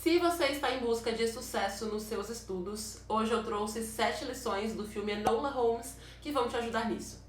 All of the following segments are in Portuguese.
Se você está em busca de sucesso nos seus estudos, hoje eu trouxe 7 lições do filme Enola Holmes que vão te ajudar nisso.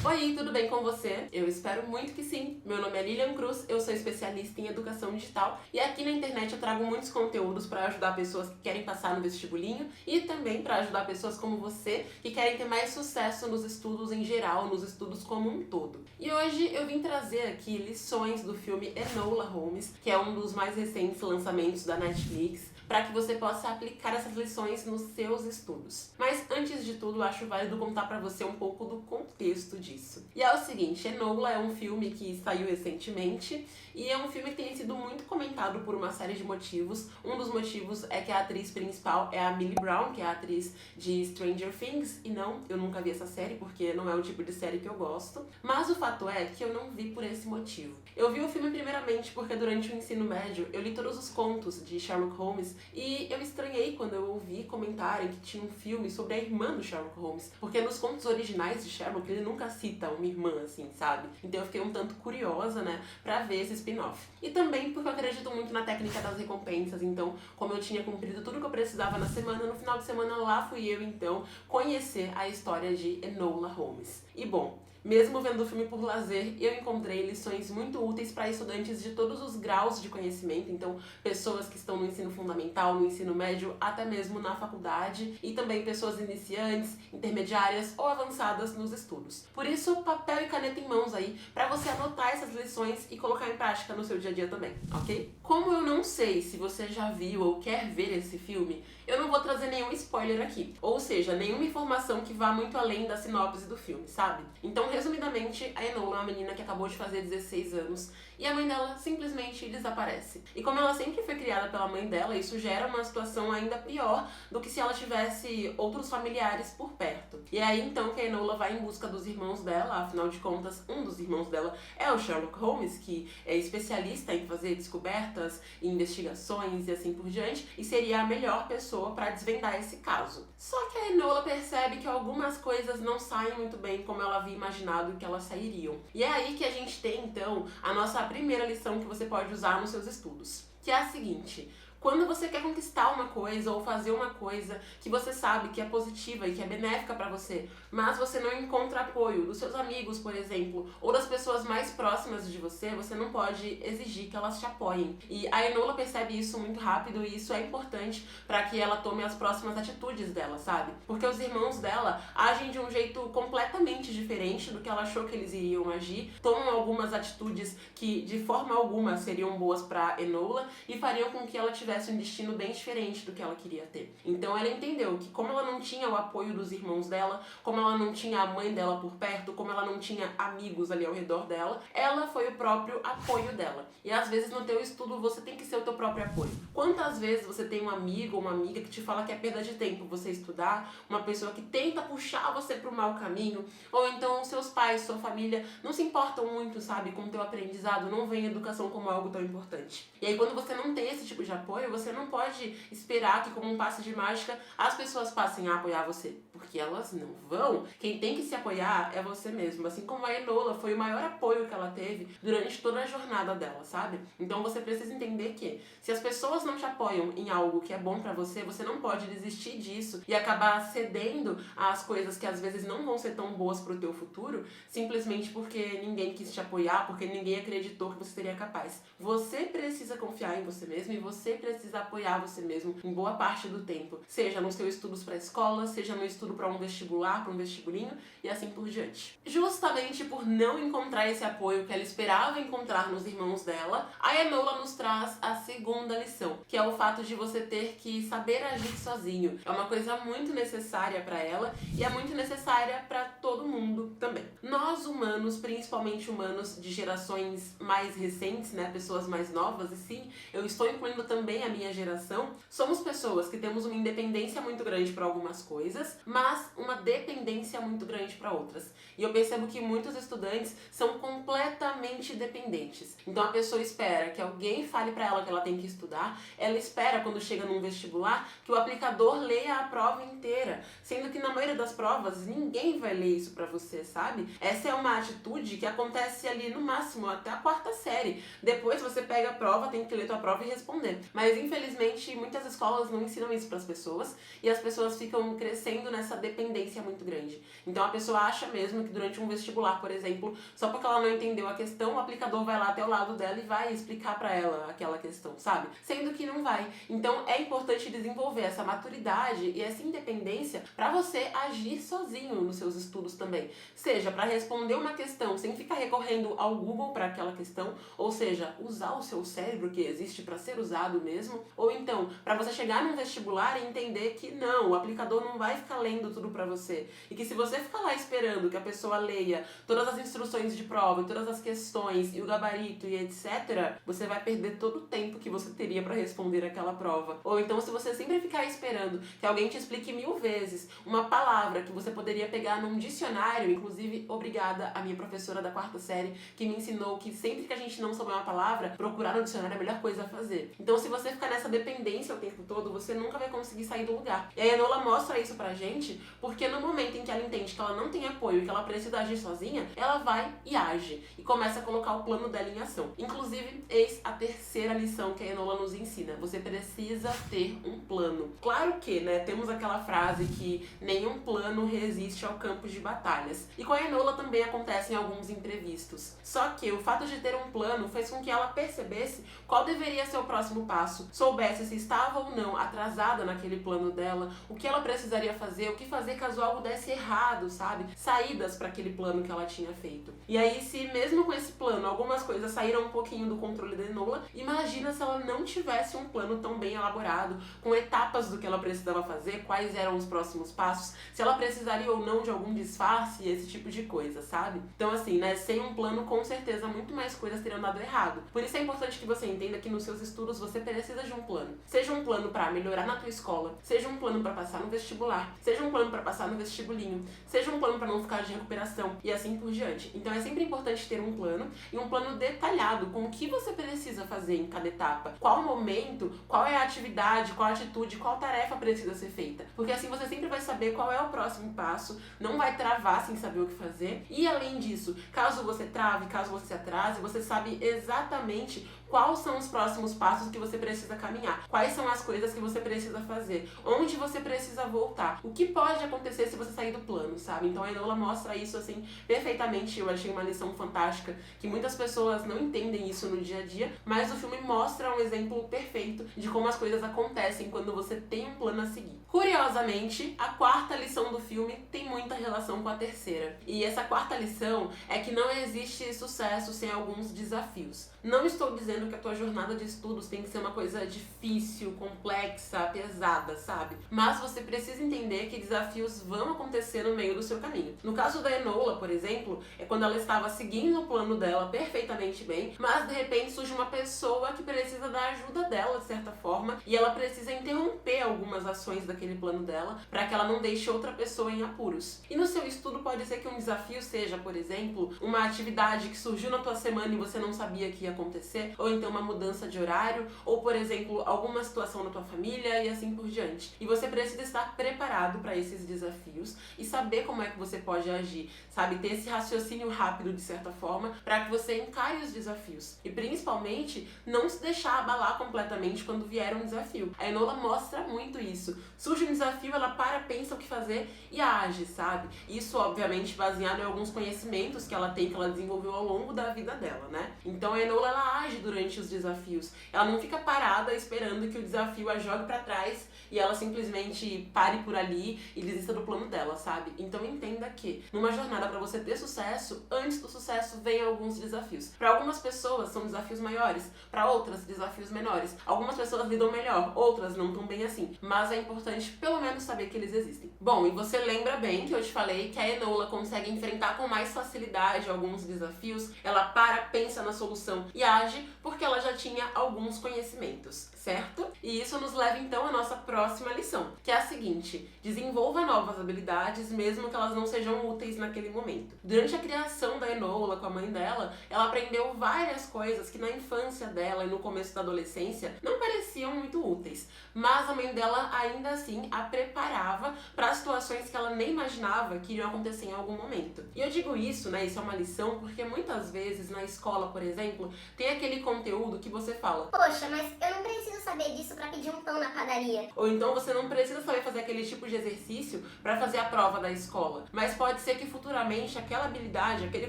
Oi, tudo bem com você? Eu espero muito que sim. Meu nome é Lilian Cruz, eu sou especialista em educação digital e aqui na internet eu trago muitos conteúdos para ajudar pessoas que querem passar no vestibulinho e também para ajudar pessoas como você que querem ter mais sucesso nos estudos em geral, nos estudos como um todo. E hoje eu vim trazer aqui lições do filme Enola Holmes, que é um dos mais recentes lançamentos da Netflix, para que você possa aplicar essas lições nos seus estudos. Mas antes de tudo, acho válido contar para você um pouco do contexto disso. E é o seguinte, Enola é um filme que saiu recentemente e é um filme que tem sido muito comentado por uma série de motivos. Um dos motivos é que a atriz principal é a Millie Brown, que é a atriz de Stranger Things, e não, eu nunca vi essa série porque não é o tipo de série que eu gosto. Mas o fato é que eu não vi por esse motivo. Eu vi o filme primeiramente porque durante o ensino médio eu li todos os contos de Sherlock Holmes e eu estranhei quando eu ouvi comentarem que tinha um filme sobre a irmã do Sherlock Holmes, porque nos contos originais de Sherlock ele nunca cita uma irmã assim, sabe? Então eu fiquei um tanto curiosa, né, pra ver esse spin-off. E também porque eu acredito muito na técnica das recompensas, então como eu tinha cumprido tudo que eu precisava na semana, no final de semana lá fui eu então conhecer a história de Enola Holmes. E bom, mesmo vendo o filme por lazer, eu encontrei lições muito úteis para estudantes de todos os graus de conhecimento, então pessoas que estão no ensino fundamental, no ensino médio, até mesmo na faculdade, e também pessoas iniciantes, intermediárias ou avançadas nos estudos. Por isso, papel e caneta em mãos aí, para você anotar essas lições e colocar em prática no seu dia a dia também, ok? Como eu não sei se você já viu ou quer ver esse filme, eu não vou trazer nenhum spoiler aqui, ou seja, nenhuma informação que vá muito além da sinopse do filme, sabe? Então, resumidamente, a Enola é uma menina que acabou de fazer 16 anos e a mãe dela simplesmente desaparece. E como ela sempre foi criada pela mãe dela, isso gera uma situação ainda pior do que se ela tivesse outros familiares por perto. E é aí então que a Enola vai em busca dos irmãos dela, afinal de contas, um dos irmãos dela é o Sherlock Holmes, que é especialista em fazer descobertas e investigações e assim por diante, e seria a melhor pessoa para desvendar esse caso. Só que a Enola percebe que algumas coisas não saem muito bem como ela havia imaginado que elas sairiam. E é aí que a gente tem então a nossa primeira lição que você pode usar nos seus estudos, que é a seguinte: quando você quer conquistar uma coisa ou fazer uma coisa que você sabe que é positiva e que é benéfica pra você, mas você não encontra apoio dos seus amigos, por exemplo, ou das pessoas mais próximas de você, você não pode exigir que elas te apoiem. E a Enola percebe isso muito rápido e isso é importante pra que ela tome as próximas atitudes dela, sabe? Porque os irmãos dela agem de um jeito completamente diferente do que ela achou que eles iriam agir, tomam algumas atitudes que de forma alguma seriam boas pra Enola e fariam com que ela tivesse um destino bem diferente do que ela queria ter. Então ela entendeu que como ela não tinha o apoio dos irmãos dela, como ela não tinha a mãe dela por perto, como ela não tinha amigos ali ao redor dela, ela foi o próprio apoio dela. E às vezes no teu estudo você tem que ser o teu próprio apoio. Quantas vezes você tem um amigo ou uma amiga que te fala que é perda de tempo você estudar, uma pessoa que tenta puxar você pro mau caminho, ou então seus pais, sua família não se importam muito, sabe, com o teu aprendizado, não veem a educação como algo tão importante. E aí quando você não tem esse tipo de apoio, você não pode esperar que como um passe de mágica as pessoas passem a apoiar você, porque elas não vão. Quem tem que se apoiar é você mesmo, assim como a Enola foi o maior apoio que ela teve durante toda a jornada dela, sabe? Então você precisa entender que se as pessoas não te apoiam em algo que é bom pra você, você não pode desistir disso e acabar cedendo às coisas que às vezes não vão ser tão boas pro teu futuro, simplesmente porque ninguém quis te apoiar, porque ninguém acreditou que você seria capaz. Você precisa confiar em você mesmo e você precisa apoiar você mesmo em boa parte do tempo, seja nos seus estudos para a escola, seja no estudo para um vestibular, para um vestibulinho e assim por diante. Justamente por não encontrar esse apoio que ela esperava encontrar nos irmãos dela, a Enola nos traz a segunda lição, que é o fato de você ter que saber agir sozinho. É uma coisa muito necessária para ela e é muito necessária para todo mundo também. Nós humanos, principalmente humanos de gerações mais recentes, né, pessoas mais novas, e sim, eu estou incluindo também a minha geração, somos pessoas que temos uma independência muito grande para algumas coisas, mas uma dependência muito grande para outras. E eu percebo que muitos estudantes são completamente altamente dependentes. Então a pessoa espera que alguém fale pra ela que ela tem que estudar, ela espera quando chega num vestibular que o aplicador leia a prova inteira, sendo que na maioria das provas ninguém vai ler isso pra você, sabe? Essa é uma atitude que acontece ali no máximo até a 4ª série. Depois você pega a prova, tem que ler tua prova e responder. Mas infelizmente muitas escolas não ensinam isso pras pessoas e as pessoas ficam crescendo nessa dependência muito grande. Então a pessoa acha mesmo que durante um vestibular, por exemplo, só porque ela não entendeu a questão, o aplicador vai lá até o lado dela e vai explicar pra ela aquela questão, sabe? Sendo que não vai. Então é importante desenvolver essa maturidade e essa independência pra você agir sozinho nos seus estudos também. Seja pra responder uma questão sem ficar recorrendo ao Google pra aquela questão, ou seja, usar o seu cérebro que existe pra ser usado mesmo, ou então pra você chegar num vestibular e entender que não, o aplicador não vai ficar lendo tudo pra você. E que se você ficar lá esperando que a pessoa leia todas as instruções de prova, todas as questões e o gabarito e etc, você vai perder todo o tempo que você teria pra responder aquela prova. Ou então se você sempre ficar esperando que alguém te explique 1000 vezes uma palavra que você poderia pegar num dicionário, inclusive obrigada à minha professora da 4ª série que me ensinou que sempre que a gente não souber uma palavra, procurar no dicionário é a melhor coisa a fazer. Então se você ficar nessa dependência o tempo todo, você nunca vai conseguir sair do lugar. E a Enola mostra isso pra gente, porque no momento em que ela entende que ela não tem apoio e que ela precisa agir sozinha, ela vai e age. E começa a colocar o plano dela em ação. Inclusive, eis a 3ª lição que a Enola nos ensina. Você precisa ter um plano. Claro que, né, temos aquela frase que nenhum plano resiste ao campo de batalhas. E com a Enola também acontecem alguns imprevistos. Só que o fato de ter um plano fez com que ela percebesse qual deveria ser o próximo passo, soubesse se estava ou não atrasada naquele plano dela, o que ela precisaria fazer, o que fazer caso algo desse errado, sabe? Saídas para aquele plano que ela tinha feito. E aí, se mesmo com esse plano algumas coisas saíram um pouquinho do controle da Enola, imagina se ela não tivesse um plano tão bem elaborado, com etapas do que ela precisava fazer, quais eram os próximos passos, se ela precisaria ou não de algum disfarce, esse tipo de coisa, sabe? Então assim, né, sem um plano, com certeza muito mais coisas teriam dado errado. Por isso é importante que você entenda que nos seus estudos você precisa de um plano. Seja um plano para melhorar na tua escola, seja um plano para passar no vestibular, seja um plano para passar no vestibulinho, seja um plano para não ficar de recuperação e assim por diante. Então é sempre importante ter um plano e um plano detalhado com o que você precisa fazer em cada etapa, qual momento, qual é a atividade, qual a atitude, qual tarefa precisa ser feita. Porque assim você sempre vai saber qual é o próximo passo, não vai travar sem saber o que fazer. E além disso, caso você trave, caso você se atrase, você sabe exatamente quais são os próximos passos que você precisa caminhar, quais são as coisas que você precisa fazer, onde você precisa voltar, o que pode acontecer se você sair do plano, sabe? Então a Enola mostra isso assim perfeitamente. Eu achei uma lição fantástica, que muitas pessoas não entendem isso no dia a dia, mas o filme mostra um exemplo perfeito de como as coisas acontecem quando você tem um plano a seguir. Curiosamente, a 4ª lição do filme tem muita relação com a 3ª. E essa 4ª lição é que não existe sucesso sem alguns desafios. Não estou dizendo que a tua jornada de estudos tem que ser uma coisa difícil, complexa, pesada, sabe? Mas você precisa entender que desafios vão acontecer no meio do seu caminho. No caso da Enola, por exemplo, é quando ela estava seguindo o plano dela perfeitamente bem, mas de repente surge uma pessoa que precisa da ajuda dela, de certa forma, e ela precisa interromper algumas ações daquele plano dela para que ela não deixe outra pessoa em apuros. E no seu estudo pode ser que um desafio seja, por exemplo, uma atividade que surgiu na tua semana e você não sabia que ia acontecer, ou então uma mudança de horário, ou por exemplo, alguma situação na tua família e assim por diante. E você precisa estar preparado para esses desafios e saber como é que você pode agir, sabe? Ter esse raciocínio rápido de certa forma para que você encare os desafios. E principalmente, não se deixar abalar completamente quando vier um desafio. A Enola mostra muito isso. Surge um desafio, ela para, pensa o que fazer e age, sabe? Isso, obviamente, baseado em alguns conhecimentos que ela tem, que ela desenvolveu ao longo da vida dela, né? Então a Enola, ela age durante os desafios. Ela não fica parada esperando que o desafio a jogue pra trás e ela simplesmente pare por ali e desista do plano dela, sabe? Então entenda que numa jornada para você ter sucesso, antes do sucesso vem alguns desafios. Para algumas pessoas são desafios maiores, para outras desafios menores. Algumas pessoas lidam melhor, outras não tão bem assim. Mas é importante pelo menos saber que eles existem. Bom, e você lembra bem que eu te falei que a Enola consegue enfrentar com mais facilidade alguns desafios. Ela para, pensa na solução e age porque ela já tinha alguns conhecimentos, certo? E isso nos leva então à nossa próxima lição, que é a seguinte: desenvolva novas habilidades mesmo que elas não sejam úteis naquele momento. Durante a criação da Enola com a mãe dela, ela aprendeu várias coisas que na infância dela e no começo da adolescência não pareciam muito úteis, mas a mãe dela ainda assim a preparava para situações que ela nem imaginava que iriam acontecer em algum momento. E eu digo isso, né, isso é uma lição, porque muitas vezes na escola, por exemplo, tem aquele conteúdo que você fala: poxa, mas eu não preciso saber disso para pedir um pão na padaria. Ou então você não precisa saber fazer aquele tipo de exercício para fazer a prova da escola, mas pode ser que futuramente aquela habilidade, aquele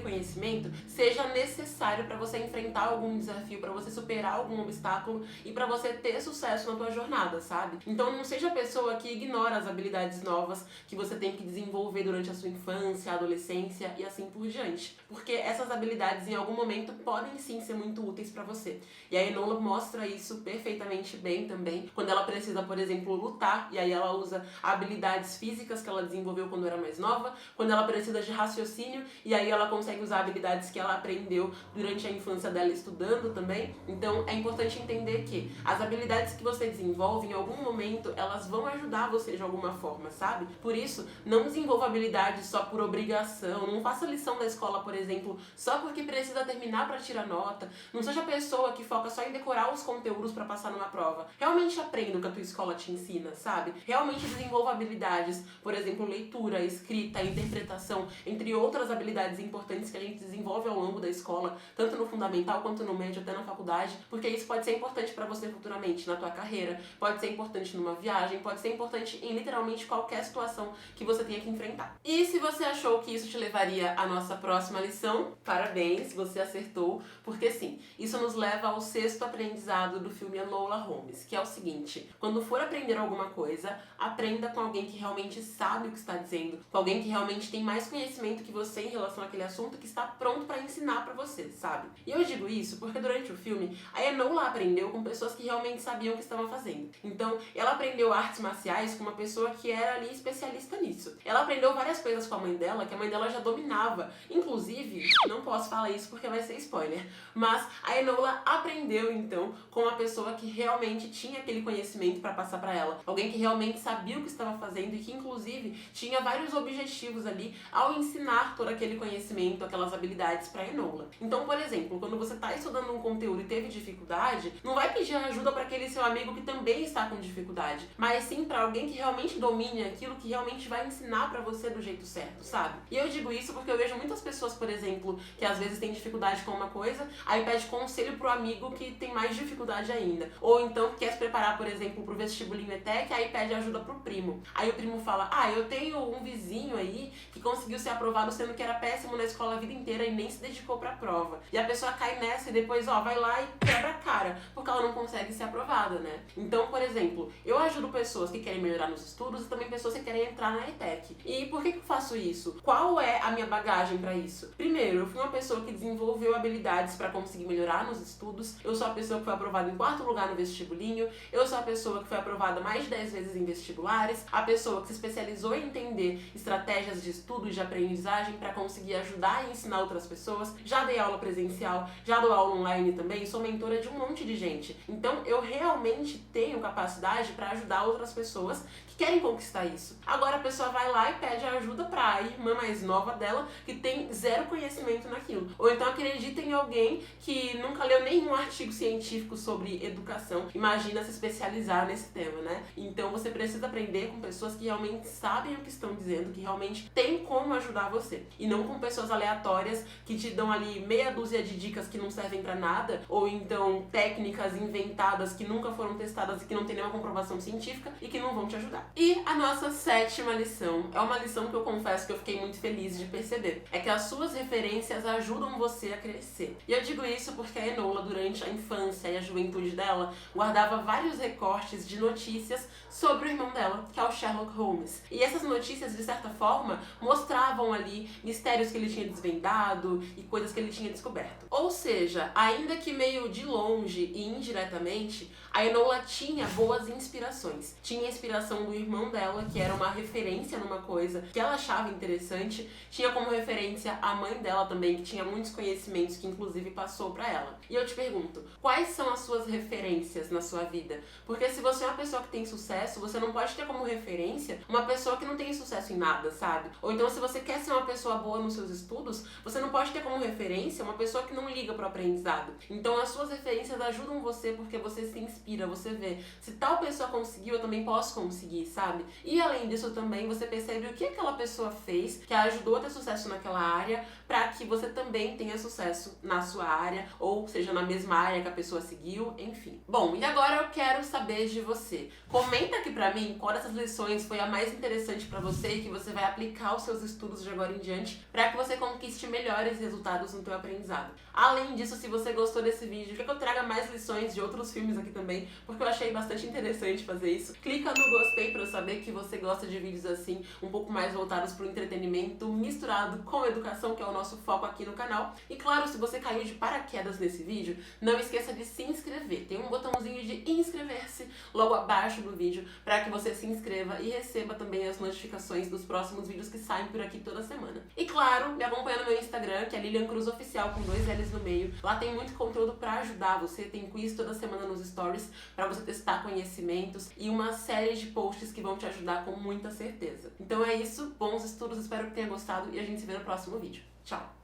conhecimento seja necessário para você enfrentar algum desafio, para você superar algum obstáculo e para você ter sucesso na tua jornada, sabe? Então não seja a pessoa que ignora as habilidades novas que você tem que desenvolver durante a sua infância, adolescência e assim por diante, porque essas habilidades em algum momento podem sim ser muito úteis para você. E a Enola mostra isso perfeitamente bem também, quando ela precisa, por exemplo, lutar, e aí ela usa habilidades físicas que ela desenvolveu quando era mais nova, quando ela precisa de raciocínio, e aí ela consegue usar habilidades que ela aprendeu durante a infância dela estudando também. Então é importante entender que as habilidades que você desenvolve, em algum momento, elas vão ajudar você de alguma forma, sabe? Por isso, não desenvolva habilidades só por obrigação, não faça lição da escola, por exemplo, só porque precisa terminar para tirar nota, não seja a pessoa que foca só em decorar os conteúdos para passar numa prova. Realmente aprenda o que a tua escola te ensina, sabe? Realmente desenvolva habilidades, por exemplo, leitura, escrita, interpretação, entre outras habilidades importantes que a gente desenvolve ao longo da escola, tanto no fundamental quanto no médio, até na faculdade, porque isso pode ser importante para você futuramente na tua carreira, pode ser importante numa viagem, pode ser importante em literalmente qualquer situação que você tenha que enfrentar. E se você achou que isso te levaria à nossa próxima lição, parabéns, você acertou, porque sim, isso nos leva ao sexto aprendizado do filme Enola Holmes, que é o seguinte: quando for aprender alguma coisa, aprenda com alguém que realmente sabe o que está dizendo, com alguém que realmente tem mais conhecimento que você em relação àquele assunto, que está pronto para ensinar para você, sabe? E eu digo isso porque durante o filme, a Enola aprendeu com pessoas que realmente sabiam o que estavam fazendo. Então, ela aprendeu artes marciais com uma pessoa que era ali especialista nisso. Ela aprendeu várias coisas com a mãe dela, que a mãe dela já dominava. Inclusive, não posso falar isso porque vai ser spoiler, mas a Enola aprendeu então com uma pessoa que realmente tinha aquele conhecimento para passar para ela. Alguém que realmente sabia o que estava fazendo e que inclusive tinha vários objetivos ali ao ensinar todo aquele conhecimento, aquelas habilidades para Enola. Então, por exemplo, quando você está estudando um conteúdo e teve dificuldade, não vai pedir ajuda para aquele seu amigo que também está com dificuldade, mas sim para alguém que realmente domine aquilo, que realmente vai ensinar para você do jeito certo, sabe? E eu digo isso porque eu vejo muitas pessoas, por exemplo, que às vezes têm dificuldade com uma coisa, aí pede conselho pro amigo que tem mais dificuldade ainda. Ou então quer se preparar, por exemplo, pro vestibulinho ETEC, aí pede ajuda pro primo. Aí o primo fala: ah, eu tenho um vizinho aí que conseguiu ser aprovado sendo que era péssimo na escola a vida inteira e nem se dedicou pra prova. E a pessoa cai nessa e depois, vai lá e quebra a cara, porque ela não consegue ser aprovada, né? Então, por exemplo, eu ajudo pessoas que querem melhorar nos estudos e também pessoas que querem entrar na ETEC. E por que eu faço isso? Qual é a minha bagagem pra isso? Primeiro, eu fui uma pessoa que desenvolveu habilidades pra conseguir melhorar nos estudos. Eu sou a pessoa que foi aprovada em 4º lugar no vestibulinho. Eu sou a pessoa que foi aprovada mais de 10 vezes em vestibulares. A pessoa que se especializou em entender estratégias de estudo e de aprendizagem para conseguir ajudar e ensinar outras pessoas. Já dei aula presencial, já dou aula online também. Sou mentora de um monte de gente. Então eu realmente tenho capacidade para ajudar outras pessoas que querem conquistar isso. Agora a pessoa vai lá e pede ajuda para a irmã mais nova dela que tem zero conhecimento naquilo. Ou então acredita em alguém que nunca leu nenhum artigo científico sobre educação. Imagina se especializar nesse tema, né? Então você precisa aprender com pessoas que realmente sabem o que estão dizendo, que realmente tem como ajudar você. E não com pessoas aleatórias que te dão ali meia dúzia de dicas que não servem pra nada, ou então técnicas inventadas que nunca foram testadas e que não tem nenhuma comprovação científica e que não vão te ajudar. E a nossa sétima lição é uma lição que eu confesso que eu fiquei muito feliz de perceber. É que as suas referências ajudam você a crescer. E eu digo isso porque a Enola, durante a infância e a juventude dela, guardava vários recortes de notícias sobre o irmão dela, que é o Sherlock Holmes. E essas notícias, de certa forma, mostravam ali mistérios que ele tinha desvendado e coisas que ele tinha descoberto. Ou seja, ainda que meio de longe e indiretamente, a Enola tinha boas inspirações. Tinha a inspiração do irmão dela, que era uma referência numa coisa que ela achava interessante. Tinha como referência a mãe dela também, que tinha muitos conhecimentos que inclusive passou pra ela. E eu te pergunto, quais são as suas referências na sua vida? Porque se você é uma pessoa que tem sucesso, você não pode ter como referência uma pessoa que não tem sucesso em nada, sabe? Ou então se você quer ser uma pessoa boa nos seus estudos, você não pode ter como referência referência uma pessoa que não liga pro aprendizado. Então as suas referências ajudam você porque você se inspira, você vê, se tal pessoa conseguiu, eu também posso conseguir, sabe? E além disso também você percebe o que aquela pessoa fez que a ajudou a ter sucesso naquela área, para que você também tenha sucesso na sua área, ou seja, na mesma área que a pessoa seguiu, enfim. Bom, e agora eu quero saber de você. Comenta aqui pra mim qual dessas lições foi a mais interessante pra você e que você vai aplicar aos seus estudos de agora em diante, para que você conquiste melhores resultados no teu aprendizado. Além disso, se você gostou desse vídeo, quer que eu traga mais lições de outros filmes aqui também, porque eu achei bastante interessante fazer isso, clica no gostei pra eu saber que você gosta de vídeos assim, um pouco mais voltados pro entretenimento, misturado com educação, que é o nosso foco aqui no canal. E claro, se você caiu de paraquedas nesse vídeo, não esqueça de se inscrever. Tem um botãozinho de inscrever-se logo abaixo do vídeo, para que você se inscreva e receba também as notificações dos próximos vídeos que saem por aqui toda semana. E claro, me acompanha no meu Instagram, que é Lilian Cruz Oficial, com 2 L's no meio. Lá tem muito conteúdo pra ajudar você, tem quiz toda semana nos stories pra você testar conhecimentos e uma série de posts que vão te ajudar com muita certeza. Então é isso, bons estudos, espero que tenha gostado e a gente se vê no próximo vídeo. Tchau!